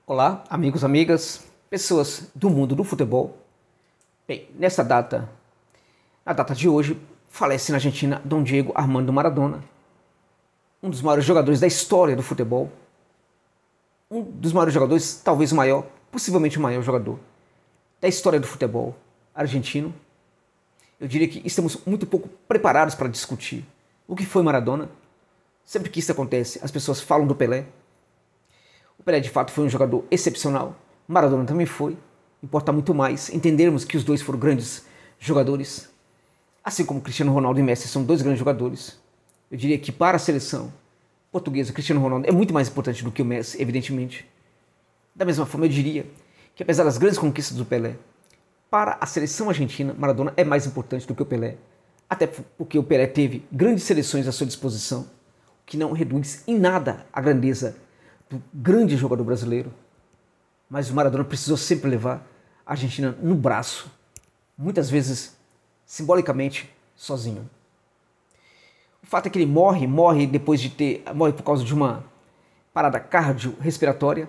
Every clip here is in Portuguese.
Olá, amigos, amigas, pessoas do mundo do futebol. Bem, na data de hoje, falece na Argentina Dom Diego Armando Maradona, um dos maiores jogadores da história do futebol, um dos maiores jogadores, talvez o maior, possivelmente o maior jogador da história do futebol argentino. Eu diria que estamos muito pouco preparados para discutir o que foi Maradona. Sempre que isso acontece, as pessoas falam do Pelé. O Pelé de fato foi um jogador excepcional, Maradona também foi. Importa muito mais entendermos que os dois foram grandes jogadores, assim como Cristiano Ronaldo e Messi são dois grandes jogadores. Eu diria que para a seleção portuguesa, Cristiano Ronaldo é muito mais importante do que o Messi, evidentemente. Da mesma forma, eu diria que apesar das grandes conquistas do Pelé, para a seleção argentina, Maradona é mais importante do que o Pelé. Até porque o Pelé teve grandes seleções à sua disposição, o que não reduz em nada a grandeza do grande jogador brasileiro. Mas o Maradona precisou sempre levar a Argentina no braço, muitas vezes simbolicamente sozinho. O fato é que ele morre por causa de uma parada cardiorrespiratória.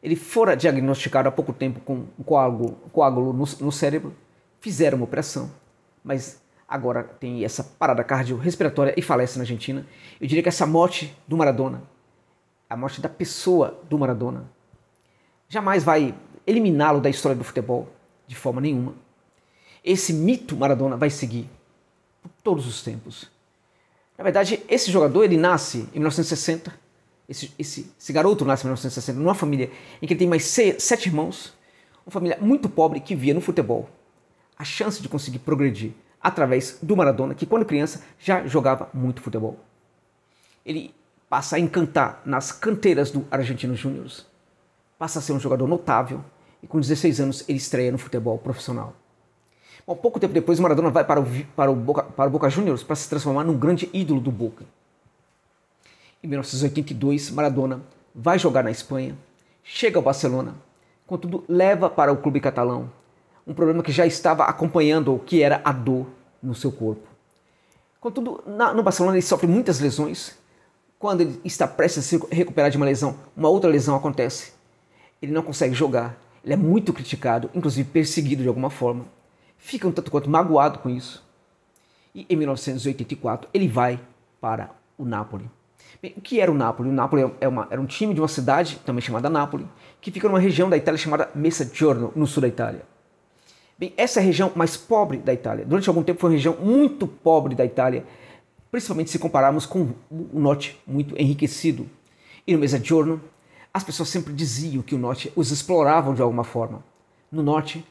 Ele fora diagnosticado há pouco tempo com um coágulo no cérebro, fizeram uma operação, mas agora tem essa parada cardiorrespiratória e falece na Argentina. Eu diria que essa morte do Maradona, a morte da pessoa do Maradona, jamais vai eliminá-lo da história do futebol, de forma nenhuma. Esse mito Maradona vai seguir por todos os tempos. Na verdade, esse jogador, ele nasce em 1960, esse garoto nasce em 1960 numa família em que ele tem mais 7 irmãos, uma família muito pobre que via no futebol a chance de conseguir progredir através do Maradona, que quando criança já jogava muito futebol. Ele passa a encantar nas canteiras do Argentinos Júniors, passa a ser um jogador notável e com 16 anos ele estreia no futebol profissional. Bom, pouco tempo depois, o Maradona vai para o Boca Juniors para se transformar num grande ídolo do Boca. Em 1982, Maradona vai jogar na Espanha, chega ao Barcelona, contudo leva para o clube catalão um problema que já estava acompanhando o que era a dor no seu corpo. Contudo, no Barcelona ele sofre muitas lesões. Quando ele está prestes a se recuperar de uma lesão, uma outra lesão acontece. Ele não consegue jogar, ele é muito criticado, inclusive perseguido de alguma forma. Fica um tanto quanto magoado com isso. E em 1984 ele vai para o Napoli. Bem, o que era o Napoli? O Napoli era um time de uma cidade, também chamada Nápoles, que fica numa região da Itália chamada Mezzogiorno, no sul da Itália. Bem, essa é a região mais pobre da Itália. Durante algum tempo foi uma região muito pobre da Itália, principalmente se compararmos com o norte muito enriquecido. E no Mezzogiorno, as pessoas sempre diziam que o norte os exploravam de alguma forma. No norte,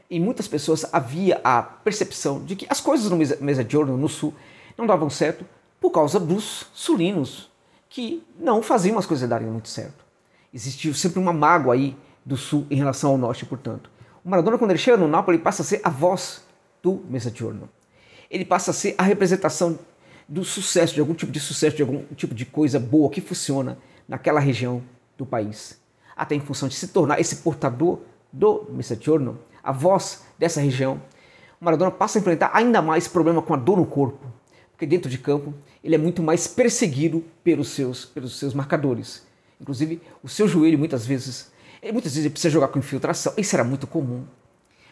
em muitas pessoas havia a percepção de que as coisas no Mezzogiorno, no sul, não davam certo por causa dos sulinos, que não faziam as coisas darem muito certo. Existia sempre uma mágoa aí do sul em relação ao norte, portanto. O Maradona, quando ele chega no Napoli, ele passa a ser a voz do Mezzogiorno. Ele passa a ser a representação do sucesso, de algum tipo de sucesso, de algum tipo de coisa boa que funciona naquela região do país. Até em função de se tornar esse portador do Mezzogiorno, a voz dessa região, o Maradona passa a enfrentar ainda mais problema com a dor no corpo, porque dentro de campo ele é muito mais perseguido pelos seus marcadores. Inclusive, o seu joelho muitas vezes ele precisa jogar com infiltração, isso era muito comum.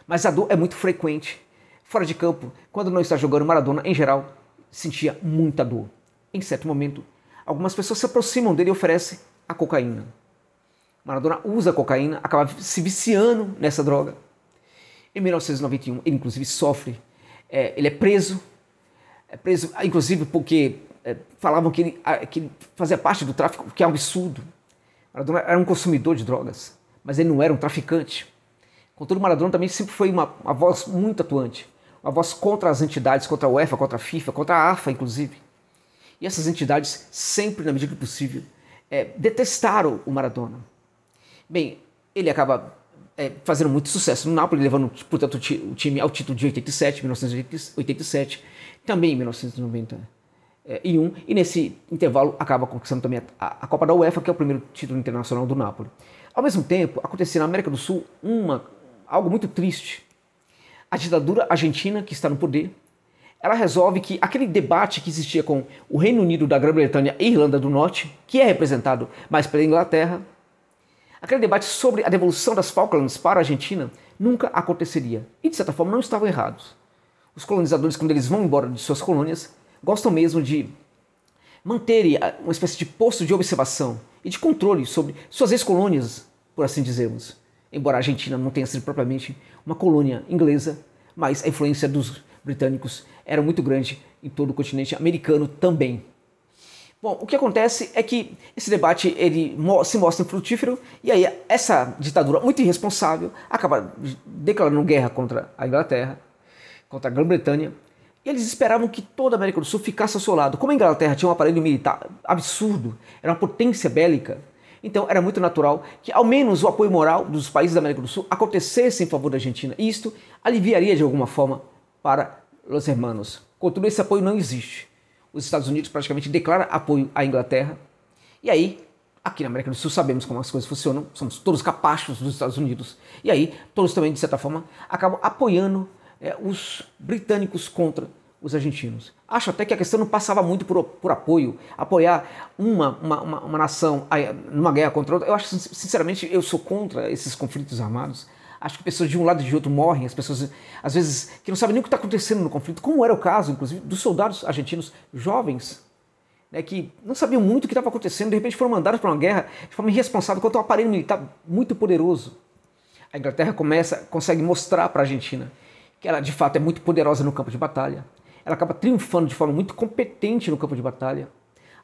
Mas a dor é muito frequente. Fora de campo, quando não está jogando, Maradona, em geral, sentia muita dor. Em certo momento, algumas pessoas se aproximam dele e oferecem a cocaína. Maradona usa a cocaína, acaba se viciando nessa droga. Em 1991, ele inclusive sofre, ele é preso inclusive porque falavam que ele fazia parte do tráfico, que é um absurdo. Maradona era um consumidor de drogas, mas ele não era um traficante. Contudo, Maradona também sempre foi uma voz muito atuante, uma voz contra as entidades, contra a UEFA, contra a FIFA, contra a AFA, inclusive. E essas entidades sempre, na medida do possível, detestaram o Maradona. Bem, ele acaba fazendo muito sucesso no Napoli, levando, portanto, o time ao título de 1987, também em 1991, e nesse intervalo acaba conquistando também a Copa da UEFA, que é o primeiro título internacional do Napoli. Ao mesmo tempo, acontecia na América do Sul algo muito triste. A ditadura argentina, que está no poder, ela resolve que aquele debate que existia com o Reino Unido da Grã-Bretanha e Irlanda do Norte, que é representado mais pela Inglaterra, Aquele debate sobre a devolução das Falklands para a Argentina nunca aconteceria. E, de certa forma, não estavam errados. Os colonizadores, quando eles vão embora de suas colônias, gostam mesmo de manterem uma espécie de posto de observação e de controle sobre suas ex-colônias, por assim dizermos. Embora a Argentina não tenha sido propriamente uma colônia inglesa, mas a influência dos britânicos era muito grande em todo o continente americano também. Bom, o que acontece é que esse debate ele se mostra infrutífero e aí essa ditadura muito irresponsável acaba declarando guerra contra a Inglaterra, contra a Grã-Bretanha, e eles esperavam que toda a América do Sul ficasse ao seu lado. Como a Inglaterra tinha um aparelho militar absurdo, era uma potência bélica, então era muito natural que ao menos o apoio moral dos países da América do Sul acontecesse em favor da Argentina, e isto aliviaria de alguma forma para os hermanos. Contudo, esse apoio não existe. Os Estados Unidos praticamente declaram apoio à Inglaterra, e aí, aqui na América do Sul sabemos como as coisas funcionam, somos todos capachos dos Estados Unidos, e aí todos também, de certa forma, acabam apoiando os britânicos contra os argentinos. Acho até que a questão não passava muito por apoio, apoiar uma nação numa guerra contra outra. Eu acho, sinceramente, eu sou contra esses conflitos armados. Acho que pessoas de um lado e de outro morrem, as pessoas, às vezes, que não sabem nem o que está acontecendo no conflito, como era o caso, inclusive, dos soldados argentinos jovens, né, que não sabiam muito o que estava acontecendo, de repente foram mandados para uma guerra de forma irresponsável contra um aparelho militar muito poderoso. A Inglaterra consegue mostrar para a Argentina que ela, de fato, é muito poderosa no campo de batalha. Ela acaba triunfando de forma muito competente no campo de batalha.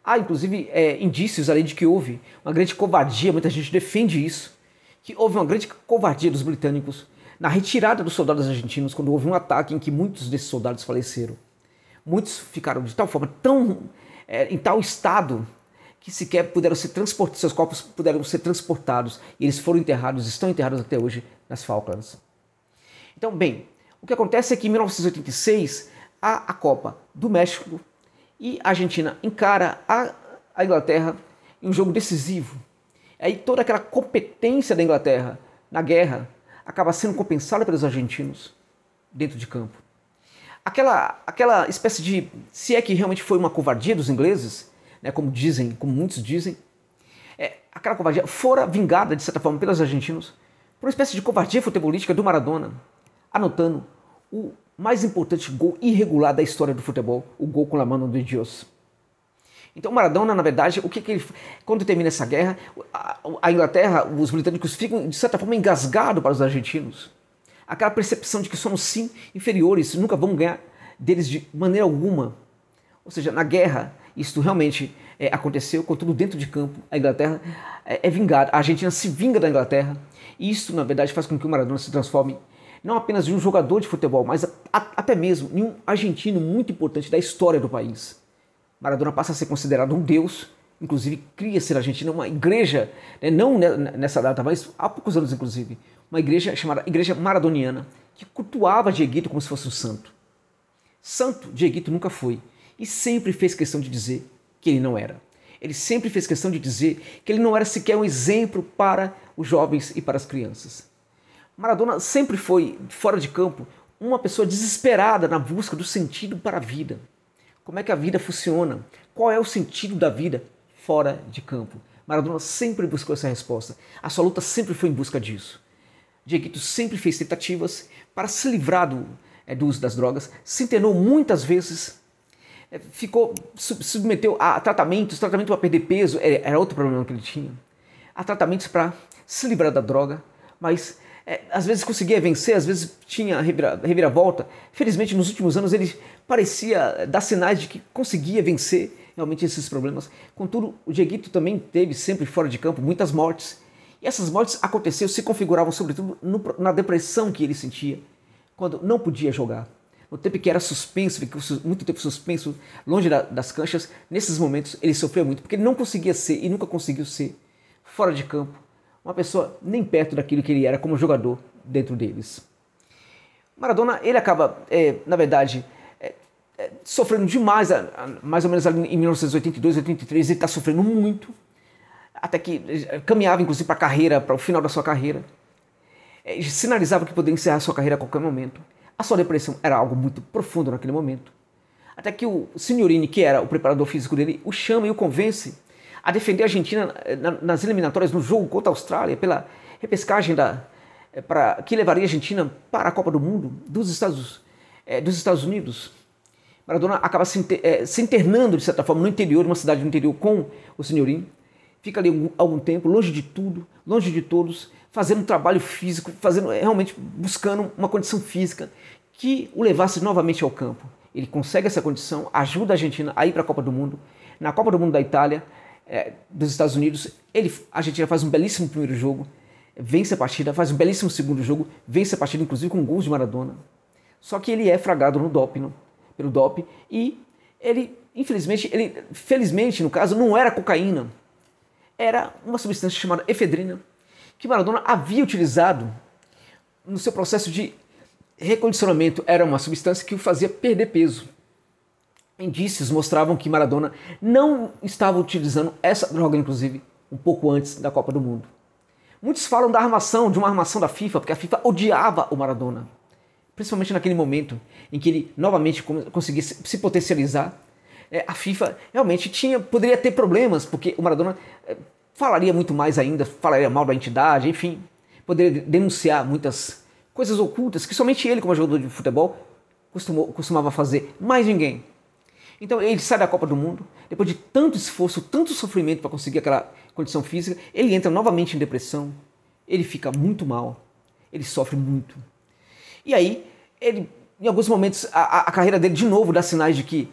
Há, inclusive, indícios ali de que houve uma grande covardia, muita gente defende isso, que houve uma grande covardia dos britânicos na retirada dos soldados argentinos quando houve um ataque em que muitos desses soldados faleceram. Muitos ficaram de tal forma, em tal estado, que sequer puderam ser transportados, seus corpos puderam ser transportados, e eles foram enterrados, estão enterrados até hoje nas Falklands. Então, bem, o que acontece é que em 1986 há a Copa do México e a Argentina encara a Inglaterra em um jogo decisivo. Aí toda aquela competência da Inglaterra na guerra acaba sendo compensada pelos argentinos dentro de campo. Aquela espécie de, se é que realmente foi uma covardia dos ingleses, né, como muitos dizem, aquela covardia fora vingada de certa forma pelos argentinos por uma espécie de covardia futebolística do Maradona, anotando o mais importante gol irregular da história do futebol, o gol com a mano de Deus. Então Maradona, na verdade, quando termina essa guerra, a Inglaterra, os britânicos ficam, de certa forma, engasgados para os argentinos. Aquela percepção de que somos, sim, inferiores, nunca vamos ganhar deles de maneira alguma. Ou seja, na guerra, isso realmente aconteceu, contudo, dentro de campo, a Inglaterra é vingada, a Argentina se vinga da Inglaterra, e isso, na verdade, faz com que o Maradona se transforme não apenas em um jogador de futebol, mas até mesmo em um argentino muito importante da história do país. Maradona passa a ser considerado um deus, inclusive cria-se na Argentina uma igreja, não nessa data, mas há poucos anos inclusive, uma igreja chamada Igreja Maradoniana, que cultuava Dieguito como se fosse um santo. Santo, Dieguito nunca foi, e sempre fez questão de dizer que ele não era. Ele sempre fez questão de dizer que ele não era sequer um exemplo para os jovens e para as crianças. Maradona sempre foi, fora de campo, uma pessoa desesperada na busca do sentido para a vida. Como é que a vida funciona? Qual é o sentido da vida fora de campo? Maradona sempre buscou essa resposta. A sua luta sempre foi em busca disso. Dieguito sempre fez tentativas para se livrar do uso das drogas, se internou muitas vezes, submeteu a tratamentos, tratamento para perder peso, era outro problema que ele tinha, a tratamentos para se livrar da droga, mas às vezes conseguia vencer, às vezes tinha reviravolta. Felizmente, nos últimos anos, ele parecia dar sinais de que conseguia vencer realmente esses problemas. Contudo, o Dieguito também teve sempre fora de campo muitas mortes. E essas mortes aconteceram, se configuravam sobretudo na depressão que ele sentia, quando não podia jogar. No tempo que era suspenso, ficou muito tempo suspenso, longe das canchas, nesses momentos ele sofreu muito, porque ele não conseguia ser e nunca conseguiu ser, fora de campo, uma pessoa nem perto daquilo que ele era como jogador dentro deles. Maradona, ele acaba, na verdade, sofrendo demais, mais ou menos ali em 1982, 83, ele está sofrendo muito, até que caminhava inclusive para a carreira, para o final da sua carreira, sinalizava que poderia encerrar sua carreira a qualquer momento. A sua depressão era algo muito profundo naquele momento, até que o Signorini, que era o preparador físico dele, o chama e o convence a defender a Argentina nas eliminatórias no jogo contra a Austrália, pela repescagem que levaria a Argentina para a Copa do Mundo dos Estados Unidos. Maradona acaba se internando, de certa forma, no interior, numa cidade do interior com o senhorinho. Fica ali algum tempo, longe de tudo, longe de todos, fazendo um trabalho físico, realmente buscando uma condição física que o levasse novamente ao campo. Ele consegue essa condição, ajuda a Argentina a ir para a Copa do Mundo. Na Copa do Mundo da Itália, dos Estados Unidos, a Argentina faz um belíssimo primeiro jogo, vence a partida, faz um belíssimo segundo jogo, vence a partida, inclusive com gols de Maradona. Só que ele é fragado pelo doping, e felizmente, no caso, não era cocaína, era uma substância chamada efedrina, que Maradona havia utilizado no seu processo de recondicionamento. Era uma substância que o fazia perder peso. Indícios mostravam que Maradona não estava utilizando essa droga, inclusive, um pouco antes da Copa do Mundo. Muitos falam de uma armação da FIFA, porque a FIFA odiava o Maradona, principalmente naquele momento em que ele novamente conseguia se potencializar. A FIFA realmente poderia ter problemas, porque o Maradona falaria muito mais ainda, falaria mal da entidade, enfim, poderia denunciar muitas coisas ocultas que somente ele, como jogador de futebol, costumava fazer, mais ninguém. Então ele sai da Copa do Mundo, depois de tanto esforço, tanto sofrimento para conseguir aquela condição física, ele entra novamente em depressão, ele fica muito mal, ele sofre muito. E aí, em alguns momentos, a carreira dele de novo dá sinais de que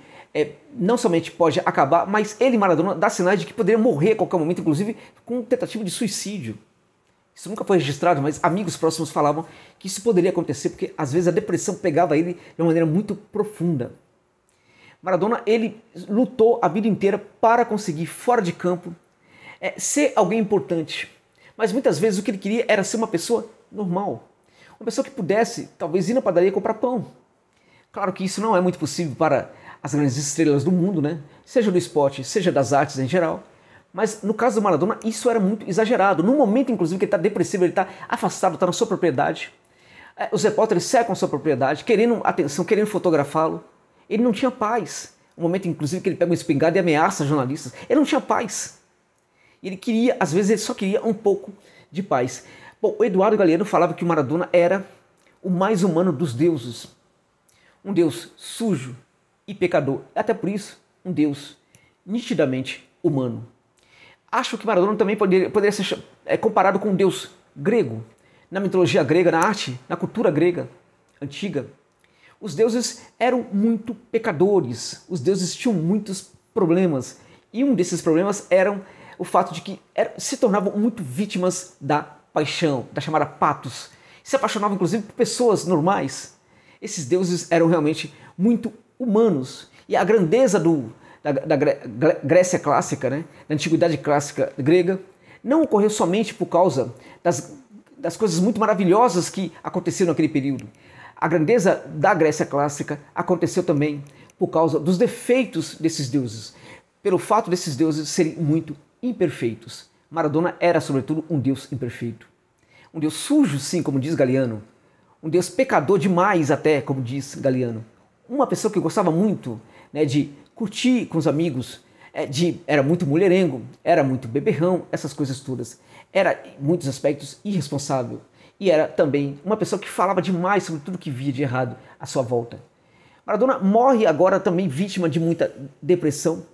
não somente pode acabar, mas ele, Maradona, dá sinais de que poderia morrer a qualquer momento, inclusive com tentativa de suicídio. Isso nunca foi registrado, mas amigos próximos falavam que isso poderia acontecer, porque às vezes a depressão pegava ele de uma maneira muito profunda. Maradona, ele lutou a vida inteira para conseguir, fora de campo, ser alguém importante. Mas muitas vezes o que ele queria era ser uma pessoa normal. Uma pessoa que pudesse, talvez, ir na padaria e comprar pão. Claro que isso não é muito possível para as grandes estrelas do mundo, né? Seja do esporte, seja das artes em geral. Mas no caso do Maradona, isso era muito exagerado. No momento, inclusive, que ele está depressivo, ele está afastado, está na sua propriedade. Os repórteres cercam a sua propriedade, querendo atenção, querendo fotografá-lo. Ele não tinha paz. No momento, inclusive, que ele pega uma espingarda e ameaça jornalistas. Ele não tinha paz. Ele queria, às vezes, ele só queria um pouco de paz. Bom, o Eduardo Galeano falava que o Maradona era o mais humano dos deuses. Um deus sujo e pecador. Até por isso, um deus nitidamente humano. Acho que Maradona também poderia ser comparado com um deus grego. Na mitologia grega, na arte, na cultura grega antiga, os deuses eram muito pecadores. Os deuses tinham muitos problemas. E um desses problemas era o fato de que se tornavam muito vítimas da paixão, da chamada patos. Se apaixonavam, inclusive, por pessoas normais. Esses deuses eram realmente muito humanos. E a grandeza da Grécia clássica, né, da antiguidade clássica grega, não ocorreu somente por causa das coisas muito maravilhosas que aconteceram naquele período. A grandeza da Grécia clássica aconteceu também por causa dos defeitos desses deuses, pelo fato desses deuses serem muito imperfeitos. Maradona era, sobretudo, um deus imperfeito. Um deus sujo, sim, como diz Galeano. Um deus pecador demais, até, como diz Galeano. Uma pessoa que gostava muito, né, de curtir com os amigos, era muito mulherengo, era muito beberrão, essas coisas todas. Era, em muitos aspectos, irresponsável. E era também uma pessoa que falava demais sobre tudo que via de errado à sua volta. Maradona morre agora também vítima de muita depressão.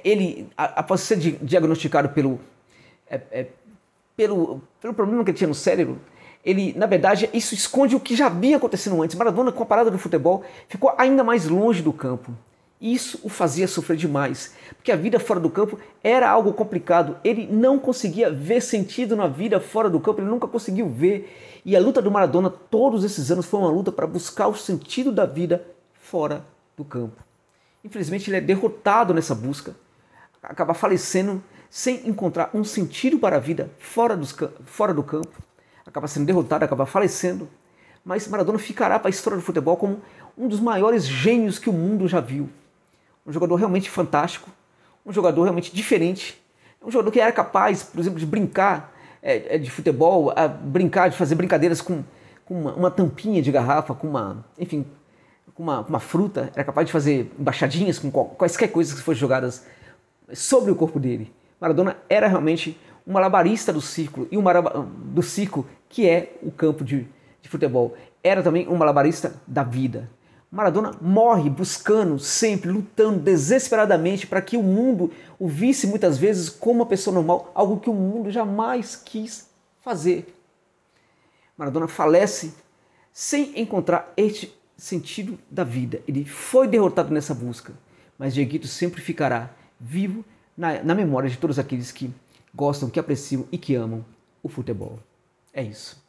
Ele, após ser diagnosticado pelo problema que ele tinha no cérebro, ele, na verdade, isso esconde o que já vinha acontecendo antes. Maradona, com a parada do futebol, ficou ainda mais longe do campo. Isso o fazia sofrer demais, porque a vida fora do campo era algo complicado. Ele não conseguia ver sentido na vida fora do campo, ele nunca conseguiu ver. E a luta do Maradona, todos esses anos, foi uma luta para buscar o sentido da vida fora do campo. Infelizmente, ele é derrotado nessa busca, acaba falecendo sem encontrar um sentido para a vida fora do campo. Acaba sendo derrotado, acaba falecendo. Mas Maradona ficará para a história do futebol como um dos maiores gênios que o mundo já viu. Um jogador realmente fantástico, um jogador realmente diferente, um jogador que era capaz, por exemplo, de brincar de futebol, de fazer brincadeiras com uma tampinha de garrafa, com uma fruta, era capaz de fazer embaixadinhas com quaisquer coisas que fossem jogadas sobre o corpo dele. Maradona era realmente um malabarista do círculo, e do circo, que é o campo de futebol. Era também um malabarista da vida. Maradona morre buscando, sempre lutando desesperadamente para que o mundo o visse muitas vezes como uma pessoa normal, algo que o mundo jamais quis fazer. Maradona falece sem encontrar este sentido da vida. Ele foi derrotado nessa busca, mas Dieguito sempre ficará vivo na memória de todos aqueles que gostam, que apreciam e que amam o futebol. É isso.